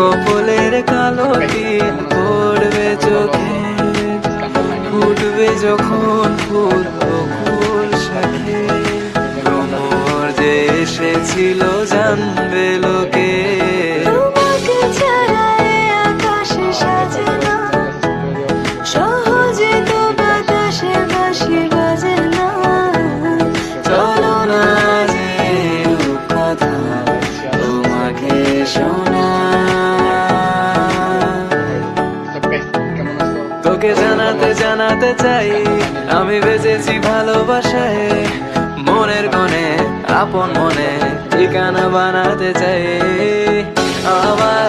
কপলের কালো তিল পড়বে চোখে, ফুটবে যখন ফুল বকুল শাখে। ভ্রমর যে এসেছিল জানবে লোকে, তোমাকে ছাড়া এ আকাশে সাজে না, সহজে তো বাতাসে বাঁশি বাজে না। চলো না যে রূপকথা তোমাকে শোনা। তোকে জানাতে চাই আমি বেঁচেছি ভালোবাসায়, মনের কোণে আপন মনে ঠিকানা বানাতে চাই। আমার